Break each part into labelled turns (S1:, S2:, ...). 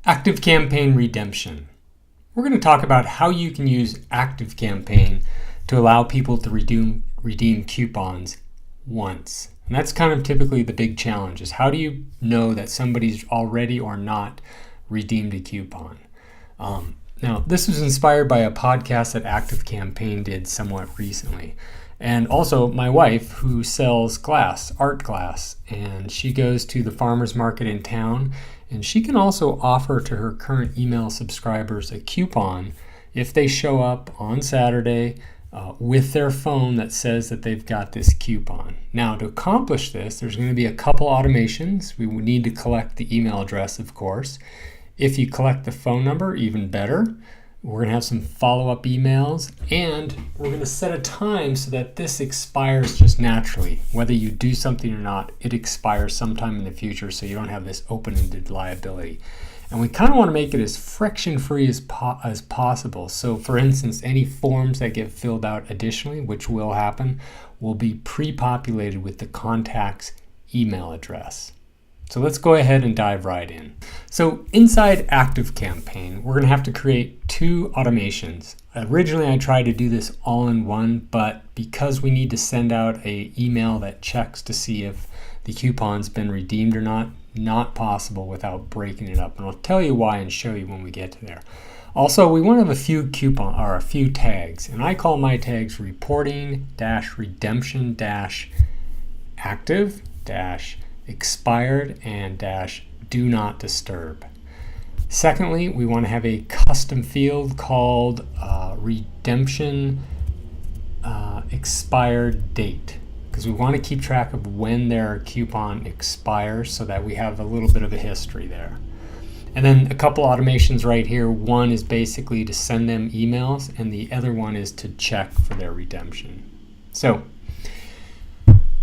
S1: ActiveCampaign redemption. We're going to talk about how you can use ActiveCampaign to allow people to redeem coupons once. And that's kind of typically the big challenge, is how do you know that somebody's already or not redeemed a coupon? Now, this was inspired by a podcast that ActiveCampaign did somewhat recently. And also my wife, who sells art glass, and she goes to the farmer's market in town, and she can also offer to her current email subscribers a coupon if they show up on Saturday with their phone that says that they've got this coupon. Now, to accomplish this, there's going to be a couple automations. We would need to collect the email address, of course. If you collect the phone number, even better. We're going to have some follow-up emails, and we're going to set a time so that this expires just naturally. Whether you do something or not, it expires sometime in the future, so you don't have this open-ended liability. And we kind of want to make it as friction-free as possible. So for instance, any forms that get filled out additionally, which will happen, will be pre-populated with the contact's email address. So let's go ahead and dive right in. So inside ActiveCampaign, we're going to have to create two automations. Originally, I tried to do this all in one, but because we need to send out an email that checks to see if the coupon's been redeemed or not possible without breaking it up. And I'll tell you why and show you when we get to there. Also, we want to have a few tags, and I call my tags reporting-redemption-active-expired and do not disturb. Secondly, we want to have a custom field called redemption expired date, because we want to keep track of when their coupon expires so that we have a little bit of a history there. And then a couple automations right here. One is basically to send them emails, and the other one is to check for their redemption. So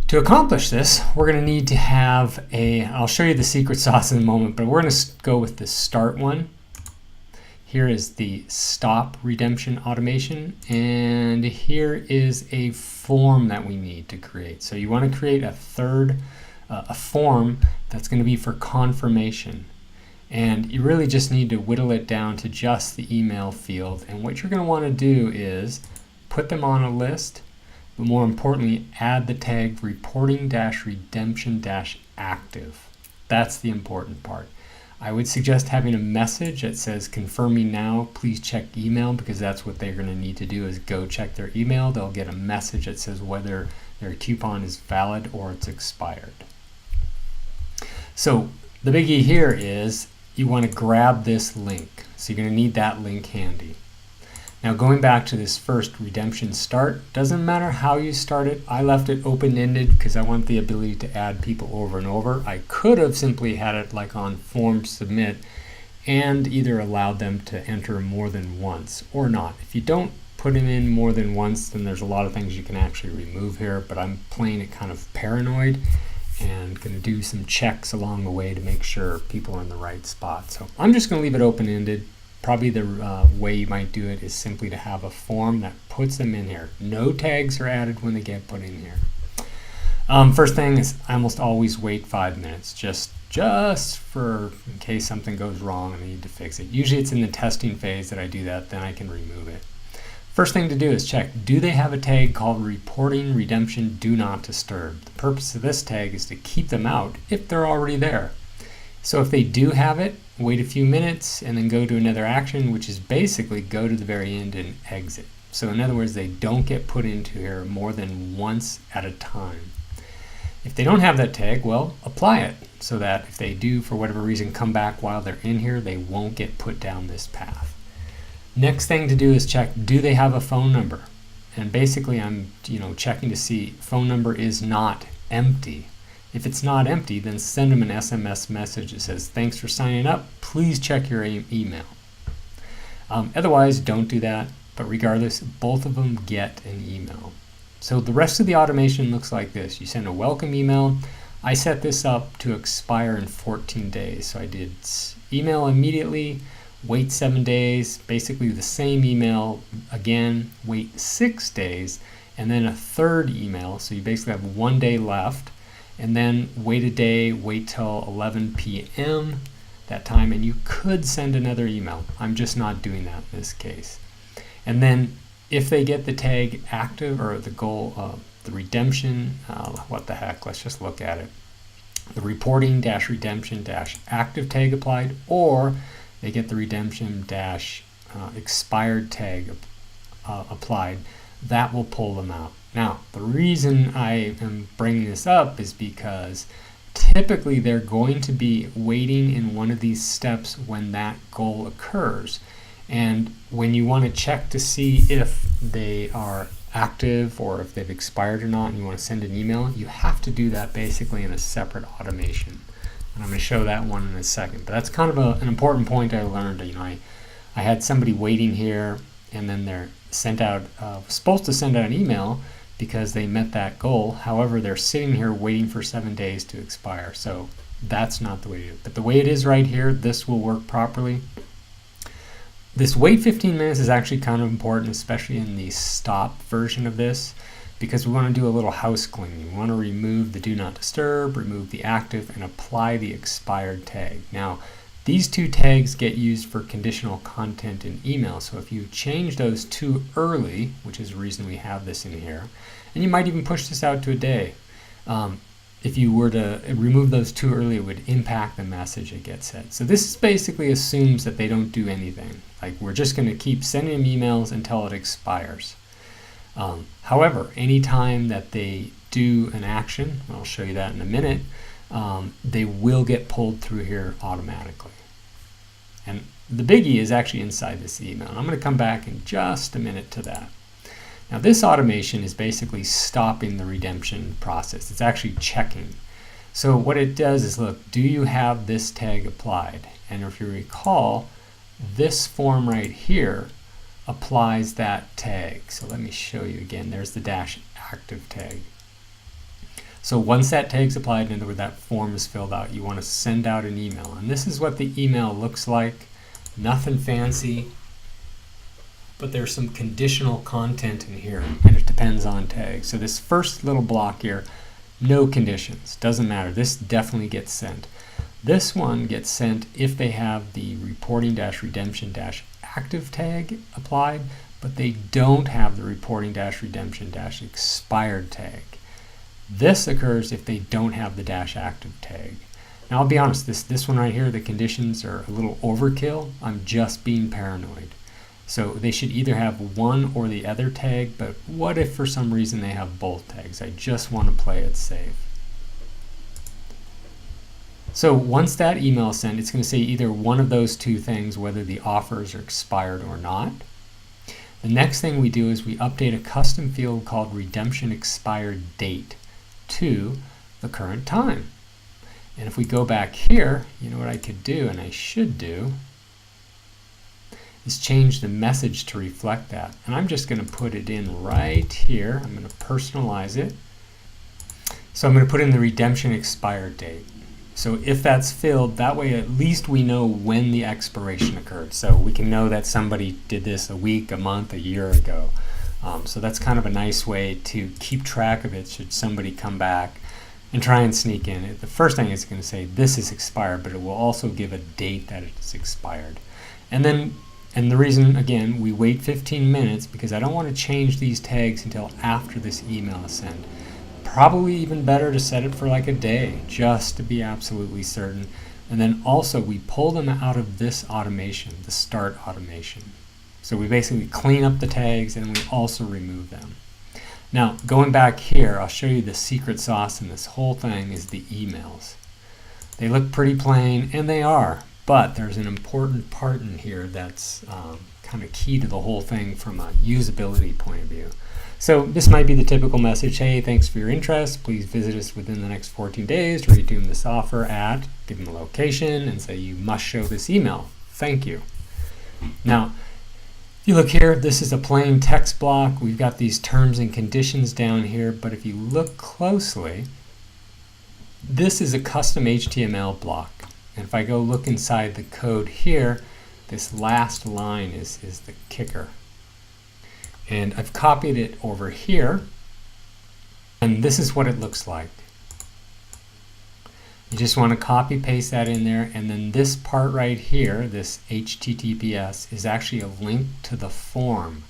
S1: to accomplish this, we're going to need to have I'll show you the secret sauce in a moment, but we're going to go with the start one. Here is the stop redemption automation, and here is a form that we need to create. So you want to create a form that's going to be for confirmation. And you really just need to whittle it down to just the email field. And what you're going to want to do is put them on a list, but more importantly, add the tag reporting-redemption-active. That's the important part. I would suggest having a message that says, confirm me now, please check email, because that's what they're going to need to do, is go check their email. They'll get a message that says whether their coupon is valid or it's expired. So the biggie here is you want to grab this link. So you're going to need that link handy. Now, going back to this first redemption start, doesn't matter how you start it. I left it open-ended because I want the ability to add people over and over. I could have simply had it like on form submit and either allowed them to enter more than once or not. If you don't put them in more than once, then there's a lot of things you can actually remove here, but I'm playing it kind of paranoid and going to do some checks along the way to make sure people are in the right spot. So I'm just going to leave it open-ended. Probably the way you might do it is simply to have a form that puts them in here. No tags are added when they get put in here. First thing is I almost always wait 5 minutes just for in case something goes wrong and I need to fix it. Usually it's in the testing phase that I do that, then I can remove it. First thing to do is check, do they have a tag called reporting redemption do not disturb? The purpose of this tag is to keep them out if they're already there. So if they do have it, wait a few minutes and then go to another action, which is basically go to the very end and exit. So in other words, they don't get put into here more than once at a time. If they don't have that tag, well, apply it so that if they do, for whatever reason, come back while they're in here, they won't get put down this path. Next thing to do is check, do they have a phone number? And basically I'm checking to see phone number is not empty. If it's not empty, then send them an SMS message that says, thanks for signing up, please check your email. Otherwise, don't do that, but regardless, both of them get an email. So the rest of the automation looks like this. You send a welcome email. I set this up to expire in 14 days. So I did email immediately, wait 7 days, basically the same email again, wait 6 days, and then a third email. So you basically have 1 day left. And then wait a day, wait till 11 p.m., that time, and you could send another email. I'm just not doing that in this case. And then if they get the tag active or the goal, the redemption, what the heck, let's just look at it. The reporting dash redemption dash active tag applied, or they get the redemption dash expired tag applied, that will pull them out. Now, the reason I am bringing this up is because typically they're going to be waiting in one of these steps when that goal occurs. And when you want to check to see if they are active or if they've expired or not, and you want to send an email, you have to do that basically in a separate automation. And I'm going to show that one in a second. But that's kind of an important point I learned. I had somebody waiting here, and then they're sent out, supposed to send out an email because they met that goal. However, they're sitting here waiting for 7 days to expire. So that's not the way to do it. But the way it is right here, this will work properly. This wait 15 minutes is actually kind of important, especially in the stop version of this, because we want to do a little house cleaning. We want to remove the do not disturb, remove the active, and apply the expired tag. Now, these two tags get used for conditional content in email. So if you change those too early, which is the reason we have this in here, and you might even push this out to a day. If you were to remove those too early, it would impact the message that gets sent. So this basically assumes that they don't do anything. Like, we're just going to keep sending them emails until it expires. However, anytime that they do an action, I'll show you that in a minute, they will get pulled through here automatically. And the biggie is actually inside this email. And I'm going to come back in just a minute to that. Now, this automation is basically stopping the redemption process. It's actually checking. So what it does is, look, do you have this tag applied? And if you recall, this form right here applies that tag. So let me show you again. There's the dash active tag. So once that tag's applied, in other words, that form is filled out, you want to send out an email. And this is what the email looks like. Nothing fancy, but there's some conditional content in here, and it depends on tags. So this first little block here, no conditions, doesn't matter. This definitely gets sent. This one gets sent if they have the reporting dash redemption dash active tag applied, but they don't have the reporting dash redemption dash expired tag. This occurs if they don't have the dash active tag. Now, I'll be honest, this one right here, the conditions are a little overkill. I'm just being paranoid. So they should either have one or the other tag, but what if for some reason they have both tags? I just want to play it safe. So once that email is sent, it's going to say either one of those two things, whether the offers are expired or not. The next thing we do is we update a custom field called redemption expired date to the current time. And if we go back here, you know what I could do, and I should do, is change the message to reflect that. And I'm just going to put it in right here. I'm going to personalize it. So I'm going to put in the redemption expired date. So if that's filled, that way at least we know when the expiration occurred. So we can know that somebody did this a week, a month, a year ago. So that's kind of a nice way to keep track of it should somebody come back and try and sneak in. The first thing it's going to say this is expired, but it will also give a date that it's expired. And the reason, again, we wait 15 minutes because I don't want to change these tags until after this email is sent. Probably even better to set it for like a day, just to be absolutely certain. And then also we pull them out of this automation, the start automation. So we basically clean up the tags and we also remove them. Now, going back here, I'll show you the secret sauce in this whole thing is the emails. They look pretty plain, and they are. But there's an important part in here that's kind of key to the whole thing from a usability point of view. So this might be the typical message, hey, thanks for your interest. Please visit us within the next 14 days to redeem this offer at, give them a location, and say you must show this email. Thank you. Now, if you look here, this is a plain text block. We've got these terms and conditions down here, but if you look closely, this is a custom HTML block. And if I go look inside the code here, this last line is the kicker. And I've copied it over here, and this is what it looks like. You just want to copy paste that in there, and then this part right here, this HTTPS, is actually a link to the form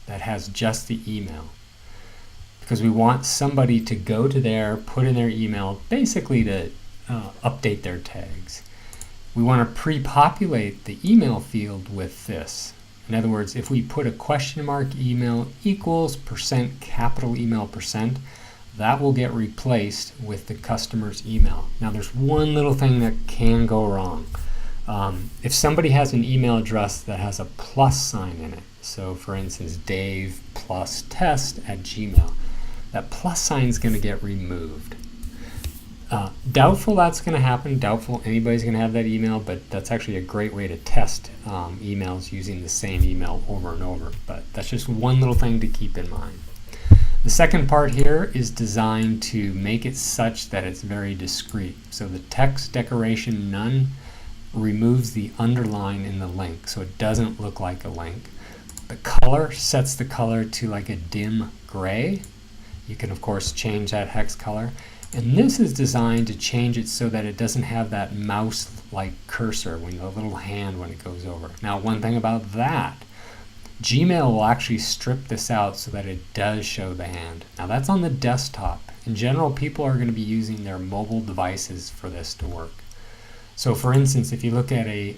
S1: that has just the email. Because we want somebody to go to there, put in their email, basically to update their tags. We want to pre-populate the email field with this. In other words, if we put a question mark email equals % capital email %, that will get replaced with the customer's email. Now there's one little thing that can go wrong. If somebody has an email address that has a plus sign in it, so for instance Dave plus test at Gmail, that plus sign is going to get removed. Doubtful that's going to happen, doubtful anybody's going to have that email, but that's actually a great way to test emails using the same email over and over. But that's just one little thing to keep in mind. The second part here is designed to make it such that it's very discreet. So the text decoration none removes the underline in the link, so it doesn't look like a link. The color sets the color to like a dim gray. You can of course change that hex color. And this is designed to change it so that it doesn't have that mouse-like cursor, when the little hand when it goes over. Now one thing about that, Gmail will actually strip this out so that it does show the hand. Now that's on the desktop. In general, people are going to be using their mobile devices for this to work. So for instance, if you look at a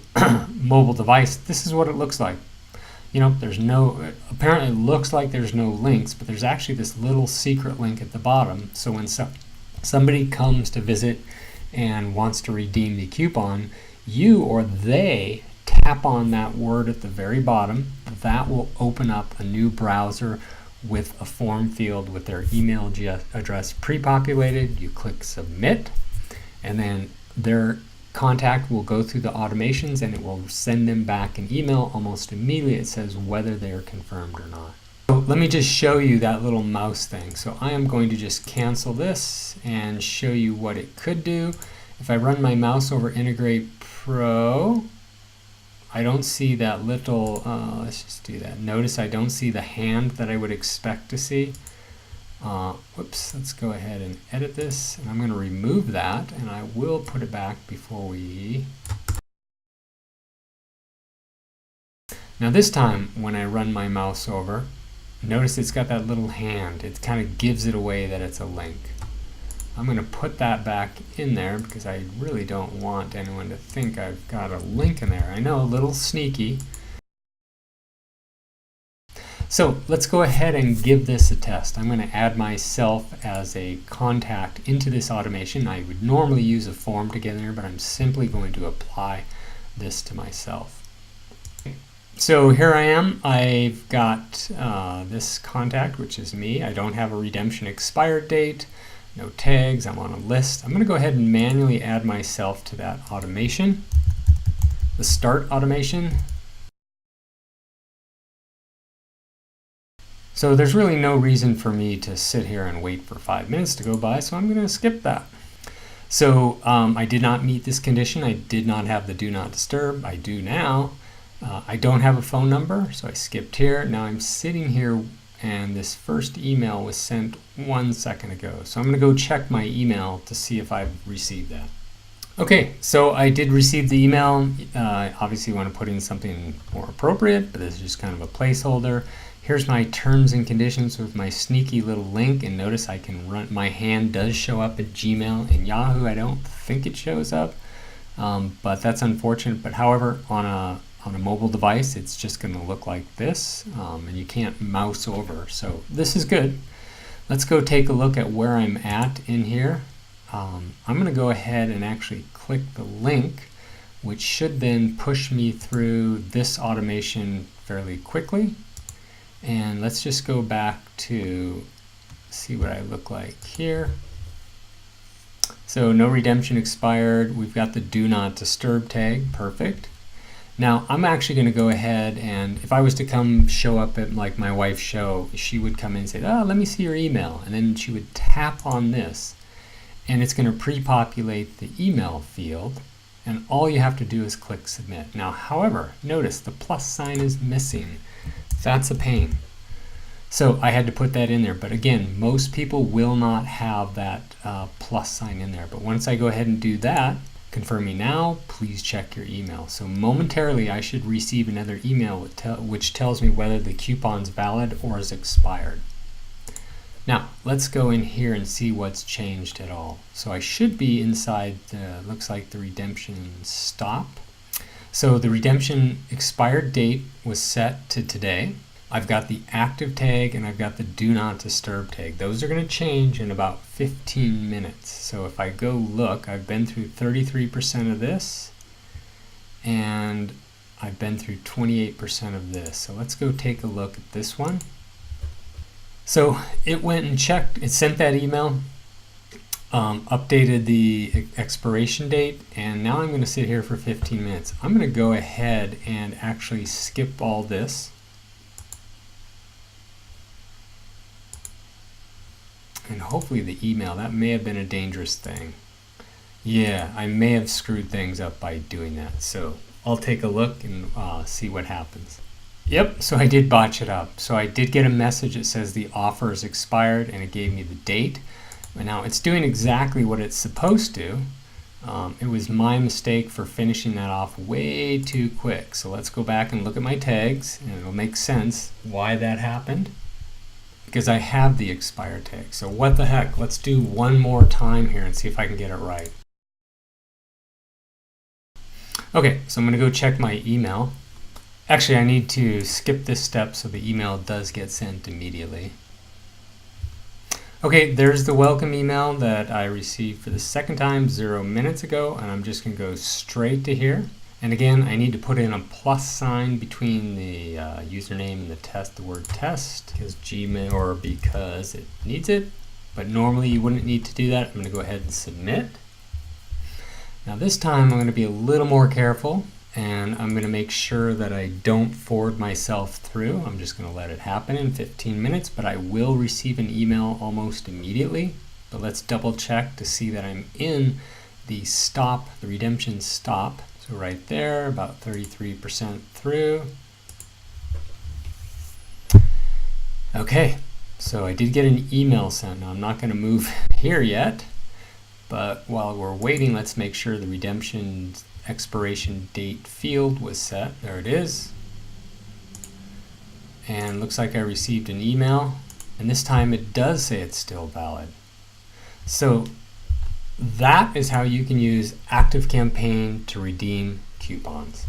S1: mobile device, this is what it looks like. You know, there's no, apparently it looks like there's no links, but there's actually this little secret link at the bottom. So when somebody comes to visit and wants to redeem the coupon, you or they tap on that word at the very bottom. That will open up a new browser with a form field with their email address pre-populated. You click submit, and then their contact will go through the automations and it will send them back an email almost immediately. It says whether they are confirmed or not. So let me just show you that little mouse thing. So I am going to just cancel this and show you what it could do. If I run my mouse over Integrate Pro, I don't see that little, let's just do that. Notice I don't see the hand that I would expect to see. Whoops, let's go ahead and edit this. And I'm going to remove that, and I will put it back before we... Now this time, when I run my mouse over, notice it's got that little hand. It kind of gives it away that it's a link. I'm going to put that back in there because I really don't want anyone to think I've got a link in there. I know, a little sneaky. So let's go ahead and give this a test. I'm going to add myself as a contact into this automation. I would normally use a form to get in there, but I'm simply going to apply this to myself. So here I am. I've got this contact, which is me. I don't have a redemption expired date. No tags, I'm on a list. I'm going to go ahead and manually add myself to that automation, the start automation. So there's really no reason for me to sit here and wait for 5 minutes to go by, so I'm going to skip that. So I did not meet this condition. I did not have the do not disturb. I do now. I don't have a phone number, so I skipped here. Now I'm sitting here and this first email was sent 1 second ago. So I'm going to go check my email to see if I've received that. Okay, so I did receive the email. Obviously you want to put in something more appropriate, but this is just kind of a placeholder. Here's my terms and conditions with my sneaky little link, and notice I can run, my hand does show up at Gmail and Yahoo. I don't think it shows up, but that's unfortunate. But however, on a mobile device, it's just going to look like this, and you can't mouse over. So this is good. Let's go take a look at where I'm at in here. I'm going to go ahead and actually click the link, which should then push me through this automation fairly quickly. And let's just go back to see what I look like here. So no redemption expired. We've got the do not disturb tag. Perfect. Now I'm actually going to go ahead, and if I was to come show up at like my wife's show, she would come in and say, oh, let me see your email. And then she would tap on this, and it's going to pre-populate the email field. And all you have to do is click submit. Now, however, notice the plus sign is missing. That's a pain. So I had to put that in there, but again, most people will not have that plus sign in there. But once I go ahead and do that, confirm me now, please check your email. So momentarily I should receive another email which tells me whether the coupon's valid or is expired. Now let's go in here and see what's changed at all. So I should be inside looks like the redemption stop. So the redemption expired date was set to today. I've got the active tag and I've got the do not disturb tag. Those are going to change in about 15 minutes. So if I go look, I've been through 33% of this and I've been through 28% of this. So let's go take a look at this one. So it went and checked, it sent that email, updated the expiration date, and now I'm going to sit here for 15 minutes. I'm going to go ahead and actually skip all this. And hopefully the email, that may have been a dangerous thing. Yeah, I may have screwed things up by doing that. So I'll take a look and see what happens. Yep, so I did botch it up. So I did get a message that says the offer is expired and it gave me the date. But now it's doing exactly what it's supposed to. It was my mistake for finishing that off way too quick. So let's go back and look at my tags and it'll make sense why that happened. Because I have the expire tag. So what the heck, let's do one more time here and see if I can get it right. Okay, so I'm going to go check my email. Actually, I need to skip this step so the email does get sent immediately. Okay, there's the welcome email that I received for the second time 0 minutes ago, and I'm just going to go straight to here. And again, I need to put in a plus sign between the username and the word test, because Gmail or because it needs it. But normally you wouldn't need to do that. I'm going to go ahead and submit. Now this time I'm going to be a little more careful, and I'm going to make sure that I don't forward myself through. I'm just going to let it happen in 15 minutes, but I will receive an email almost immediately. But let's double check to see that I'm in the stop, the redemption stop. So right there, about 33% through. Okay, so I did get an email sent. Now I'm not going to move here yet, but while we're waiting, let's make sure the redemption expiration date field was set. There it is. And looks like I received an email, and this time it does say it's still valid. So that is how you can use ActiveCampaign to redeem coupons.